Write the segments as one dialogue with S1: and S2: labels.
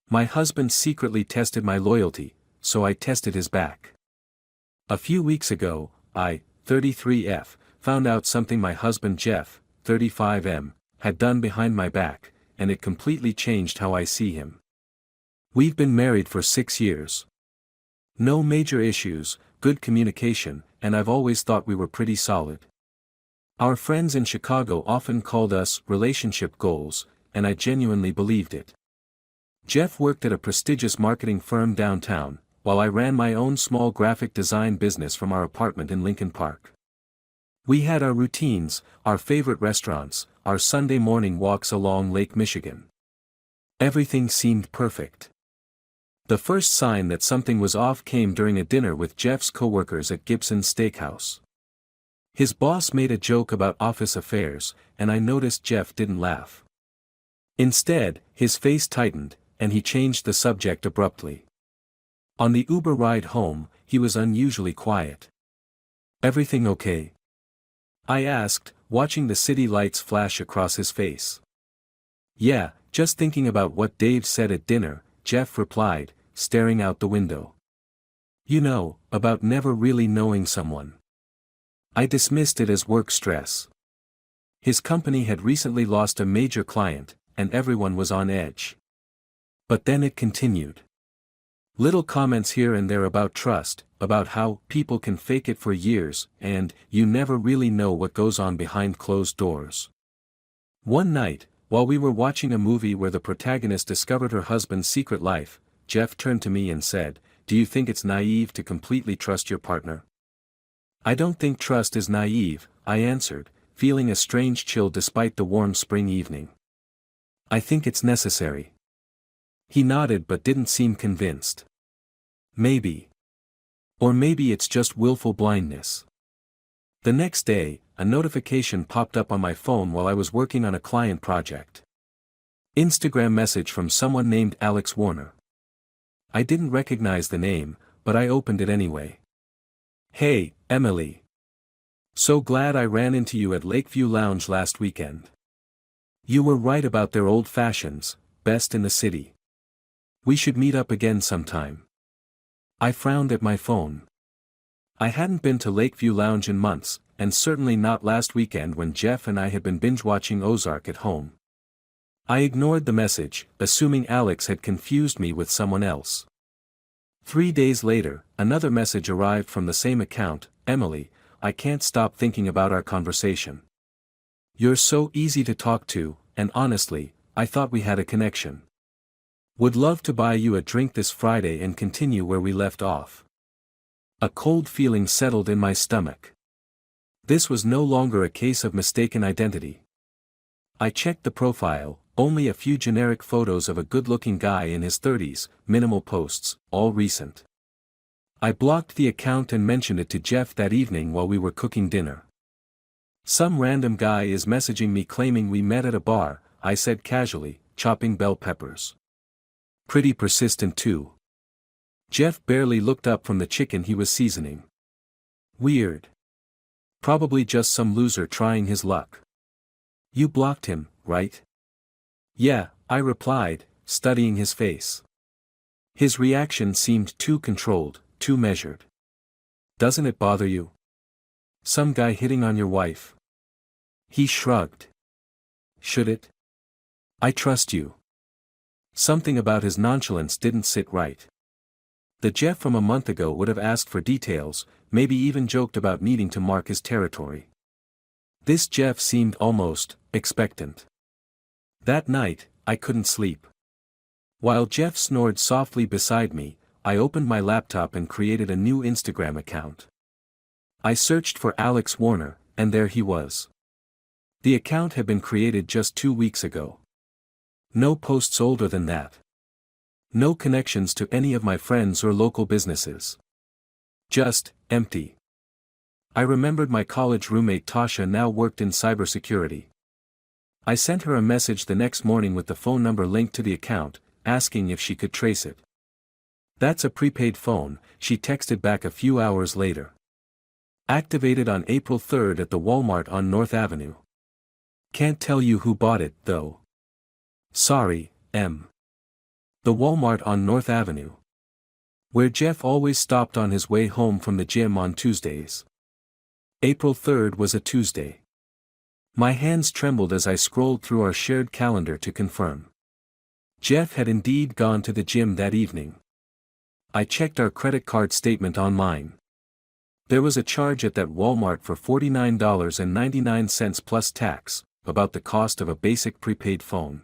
S1: My husband secretly tested my loyalty, so I tested his back. A few weeks ago, I, 33F, found out something my husband Jeff, 35M, had done behind my back, and it completely changed how I see him. We've been married for 6 years. No major issues, good communication, and I've always thought we were pretty solid. Our friends in Chicago often called us relationship goals, and I genuinely believed it. Jeff worked at a prestigious marketing firm downtown, while I ran my own small graphic design business from our apartment in Lincoln Park. We had our routines, our favorite restaurants, our Sunday morning walks along Lake Michigan. Everything seemed perfect. The first sign that something was off came during a dinner with Jeff's coworkers at Gibson's Steakhouse. His boss made a joke about office affairs, and I noticed Jeff didn't laugh. Instead, his face tightened, and he changed the subject abruptly. On the Uber ride home, he was unusually quiet. "Everything okay?" I asked, watching the city lights flash across his face. "Yeah, just thinking about what Dave said at dinner," Jeff replied, staring out the window. "You know, about never really knowing someone." I dismissed it as work stress. His company had recently lost a major client, and everyone was on edge. But then it continued. Little comments here and there about trust, about how people can fake it for years, and you never really know what goes on behind closed doors. One night, while we were watching a movie where the protagonist discovered her husband's secret life, Jeff turned to me and said, "Do you think it's naive to completely trust your partner?" "I don't think trust is naive," I answered, feeling a strange chill despite the warm spring evening. "I think it's necessary." He nodded but didn't seem convinced. "Maybe. Or maybe it's just willful blindness." The next day, a notification popped up on my phone while I was working on a client project. Instagram message from someone named Alex Warner. I didn't recognize the name, but I opened it anyway. "Hey, Emily. So glad I ran into you at Lakeview Lounge last weekend. You were right about their old fashions, best in the city. We should meet up again sometime." I frowned at my phone. I hadn't been to Lakeview Lounge in months, and certainly not last weekend when Jeff and I had been binge-watching Ozark at home. I ignored the message, assuming Alex had confused me with someone else. 3 days later, another message arrived from the same account. "Emily, I can't stop thinking about our conversation. You're so easy to talk to, and honestly, I thought we had a connection. Would love to buy you a drink this Friday and continue where we left off." A cold feeling settled in my stomach. This was no longer a case of mistaken identity. I checked the profile, only a few generic photos of a good-looking guy in his 30s, minimal posts, all recent. I blocked the account and mentioned it to Jeff that evening while we were cooking dinner. "Some random guy is messaging me claiming we met at a bar," I said casually, chopping bell peppers. "Pretty persistent too." Jeff barely looked up from the chicken he was seasoning. "Weird. Probably just some loser trying his luck." "You blocked him, right?" "Yeah," I replied, studying his face. His reaction seemed too controlled, too measured. "Doesn't it bother you? Some guy hitting on your wife?" He shrugged. "Should it? I trust you." Something about his nonchalance didn't sit right. The Jeff from a month ago would have asked for details, maybe even joked about needing to mark his territory. This Jeff seemed almost expectant. That night, I couldn't sleep. While Jeff snored softly beside me, I opened my laptop and created a new Instagram account. I searched for Alex Warner, and there he was. The account had been created just 2 weeks ago. No posts older than that. No connections to any of my friends or local businesses. Just empty. I remembered my college roommate Tasha now worked in cybersecurity. I sent her a message the next morning with the phone number linked to the account, asking if she could trace it. "That's a prepaid phone," she texted back a few hours later. "Activated on April 3rd at the Walmart on North Avenue. Can't tell you who bought it, though. Sorry, M." The Walmart on North Avenue. Where Jeff always stopped on his way home from the gym on Tuesdays. April 3rd was a Tuesday. My hands trembled as I scrolled through our shared calendar to confirm. Jeff had indeed gone to the gym that evening. I checked our credit card statement online. There was a charge at that Walmart for $49.99 plus tax, about the cost of a basic prepaid phone.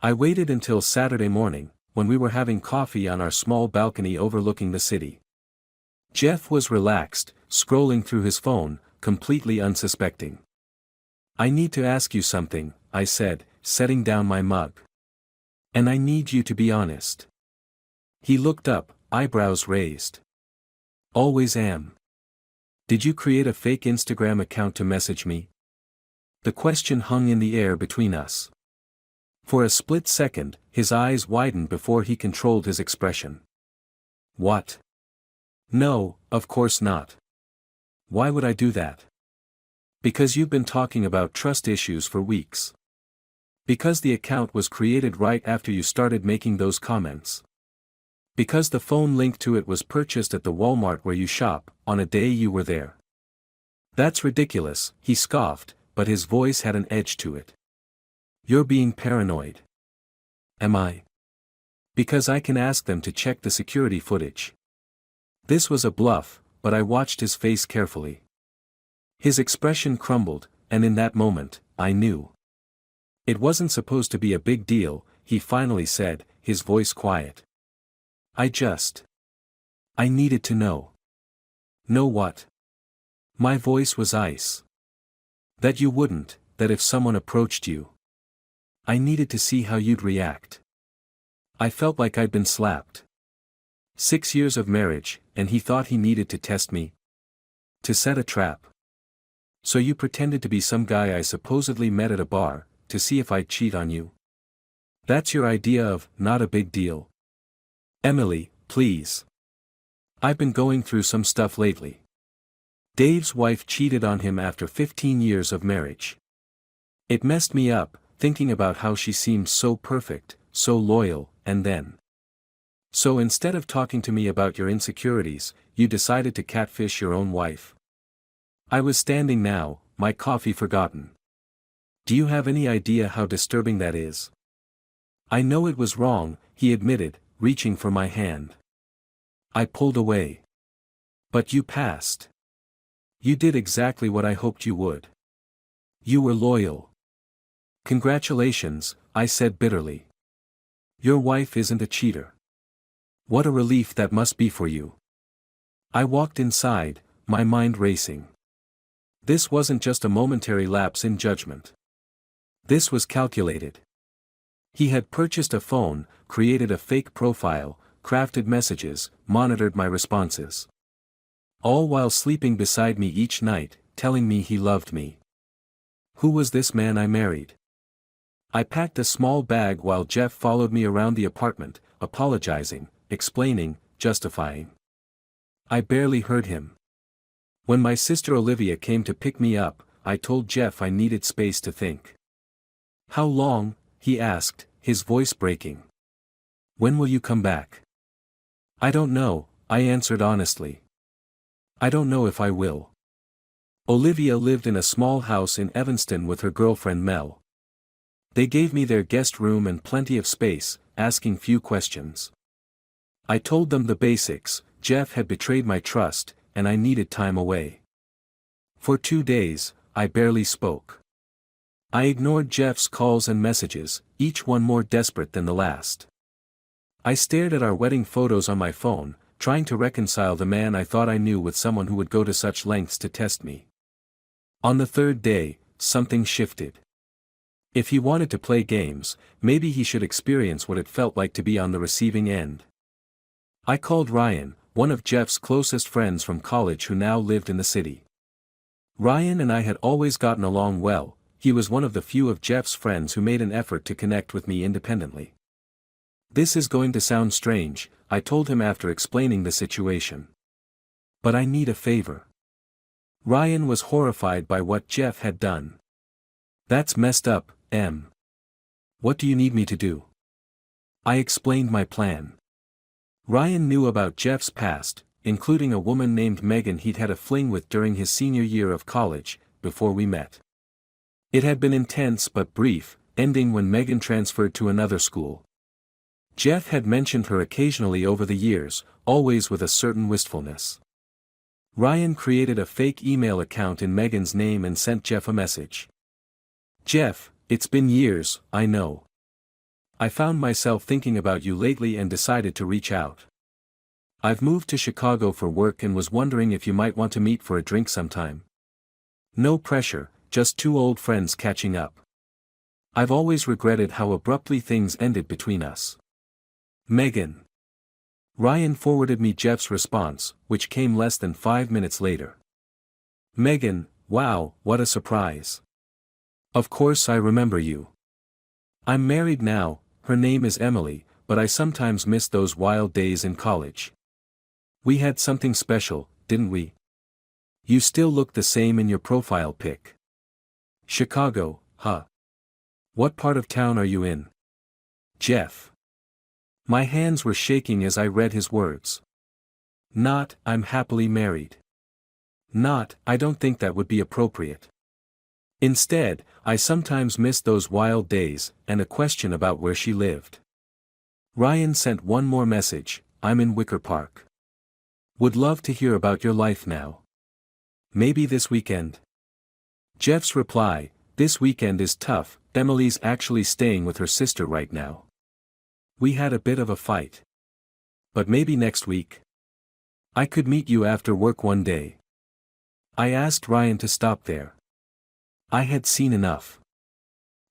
S1: I waited until Saturday morning, when we were having coffee on our small balcony overlooking the city. Jeff was relaxed, scrolling through his phone, completely unsuspecting. "I need to ask you something," I said, setting down my mug. "And I need you to be honest." He looked up, eyebrows raised. "Always am. Did you create a fake Instagram account to message me?" The question hung in the air between us. For a split second, his eyes widened before he controlled his expression. "What? No, of course not. Why would I do that?" "Because you've been talking about trust issues for weeks. Because the account was created right after you started making those comments. Because the phone linked to it was purchased at the Walmart where you shop, on a day you were there." "That's ridiculous," he scoffed, but his voice had an edge to it. "You're being paranoid." "Am I?" "Because I can ask them to check the security footage." This was a bluff, but I watched his face carefully. His expression crumbled, and in that moment, I knew. "It wasn't supposed to be a big deal," he finally said, his voice quiet. I needed to know." "Know what?" My voice was ice. "That you wouldn't, that if someone approached you. I needed to see how you'd react." I felt like I'd been slapped. 6 years of marriage, and he thought he needed to test me? To set a trap? "So you pretended to be some guy I supposedly met at a bar, to see if I'd cheat on you? That's your idea of, not a big deal?" "Emily, please. I've been going through some stuff lately. Dave's wife cheated on him after 15 years of marriage. It messed me up, thinking about how she seemed so perfect, so loyal, and then. So instead of talking to me about your insecurities, you decided to catfish your own wife." I was standing now, my coffee forgotten. "Do you have any idea how disturbing that is?" "I know it was wrong," he admitted, reaching for my hand. I pulled away. "But you passed. You did exactly what I hoped you would. You were loyal." "Congratulations," I said bitterly. "Your wife isn't a cheater. What a relief that must be for you." I walked inside, my mind racing. This wasn't just a momentary lapse in judgment. This was calculated. He had purchased a phone, created a fake profile, crafted messages, monitored my responses. All while sleeping beside me each night, telling me he loved me. Who was this man I married? I packed a small bag while Jeff followed me around the apartment, apologizing, explaining, justifying. I barely heard him. When my sister Olivia came to pick me up, I told Jeff I needed space to think. "How long?" he asked, his voice breaking. "When will you come back?" "I don't know," I answered honestly. "I don't know if I will." Olivia lived in a small house in Evanston with her girlfriend Mel. They gave me their guest room and plenty of space, asking few questions. I told them the basics: Jeff had betrayed my trust, and I needed time away. For 2 days, I barely spoke. I ignored Jeff's calls and messages, each one more desperate than the last. I stared at our wedding photos on my phone, trying to reconcile the man I thought I knew with someone who would go to such lengths to test me. On the 3rd day, something shifted. If he wanted to play games, maybe he should experience what it felt like to be on the receiving end. I called Ryan, one of Jeff's closest friends from college who now lived in the city. Ryan and I had always gotten along well. He was one of the few of Jeff's friends who made an effort to connect with me independently. "This is going to sound strange," I told him after explaining the situation. "But I need a favor." Ryan was horrified by what Jeff had done. "That's messed up, Em. What do you need me to do?" I explained my plan. Ryan knew about Jeff's past, including a woman named Megan he'd had a fling with during his senior year of college, before we met. It had been intense but brief, ending when Megan transferred to another school. Jeff had mentioned her occasionally over the years, always with a certain wistfulness. Ryan created a fake email account in Megan's name and sent Jeff a message. "Jeff, it's been years, I know. I found myself thinking about you lately and decided to reach out. I've moved to Chicago for work and was wondering if you might want to meet for a drink sometime. No pressure, just two old friends catching up. I've always regretted how abruptly things ended between us. Megan." Ryan forwarded me Jeff's response, which came less than 5 minutes later. "Megan, wow, what a surprise. Of course I remember you. I'm married now, her name is Emily, but I sometimes miss those wild days in college. We had something special, didn't we? You still look the same in your profile pic. Chicago, huh? What part of town are you in? Jeff." My hands were shaking as I read his words. Not, "I'm happily married." Not, "I don't think that would be appropriate." Instead, "I sometimes miss those wild days," and a question about where she lived. Ryan sent one more message, "I'm in Wicker Park. Would love to hear about your life now. Maybe this weekend?" Jeff's reply, "This weekend is tough, Emily's actually staying with her sister right now. We had a bit of a fight. But maybe next week? I could meet you after work one day." I asked Ryan to stop there. I had seen enough.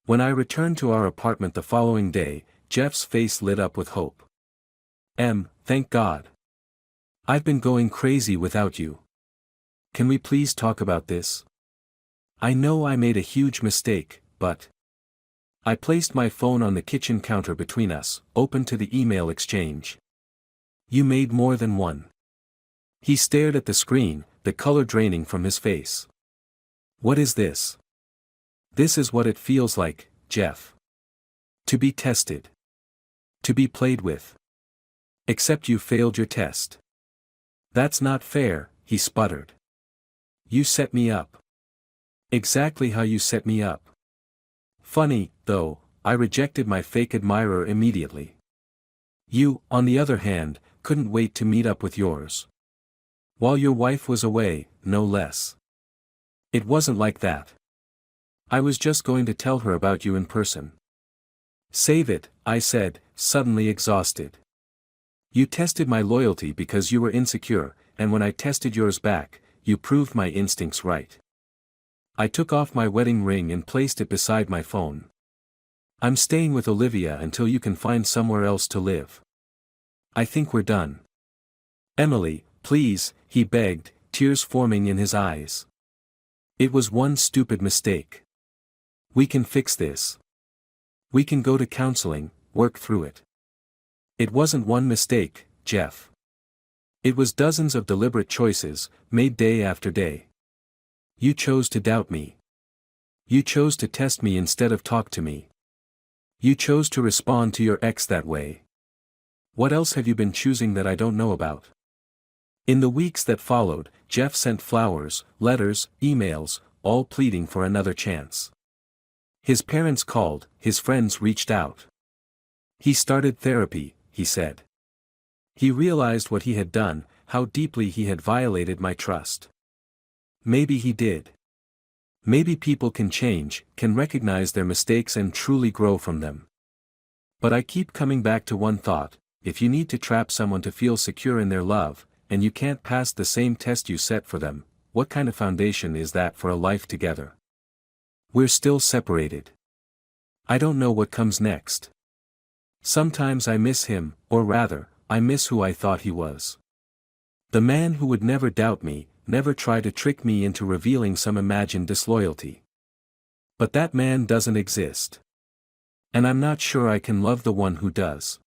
S1: When I returned to our apartment the following day, Jeff's face lit up with hope. Thank God. I've been going crazy without you. Can we please talk about this? I know I made a huge mistake, but..." I placed my phone on the kitchen counter between us, open to the email exchange. "You made more than one." He stared at the screen, the color draining from his face. "What is this?" "This is what it feels like, Jeff. To be tested. To be played with. Except you failed your test." "That's not fair," he sputtered. "You set me up. Exactly how you set me up. Funny, though, I rejected my fake admirer immediately. You, on the other hand, couldn't wait to meet up with yours. While your wife was away, no less. It wasn't like that. I was just going to tell her about you in person." "Save it," I said, suddenly exhausted. "You tested my loyalty because you were insecure, and when I tested yours back, you proved my instincts right." I took off my wedding ring and placed it beside my phone. "I'm staying with Olivia until you can find somewhere else to live. I think we're done." "Emily, please," he begged, tears forming in his eyes. "It was one stupid mistake. We can fix this. We can go to counseling, work through it. It wasn't one mistake, Jeff. It was dozens of deliberate choices, made day after day. You chose to doubt me. You chose to test me instead of talk to me. You chose to respond to your ex that way. What else have you been choosing that I don't know about?" In the weeks that followed, Jeff sent flowers, letters, emails, all pleading for another chance. His parents called, his friends reached out. He started therapy, he said. He realized what he had done, how deeply he had violated my trust. Maybe he did. Maybe people can change, can recognize their mistakes and truly grow from them. But I keep coming back to one thought: if you need to trap someone to feel secure in their love, and you can't pass the same test you set for them, what kind of foundation is that for a life together? We're still separated. I don't know what comes next. Sometimes I miss him, or rather, I miss who I thought he was. The man who would never doubt me, never try to trick me into revealing some imagined disloyalty. But that man doesn't exist. And I'm not sure I can love the one who does.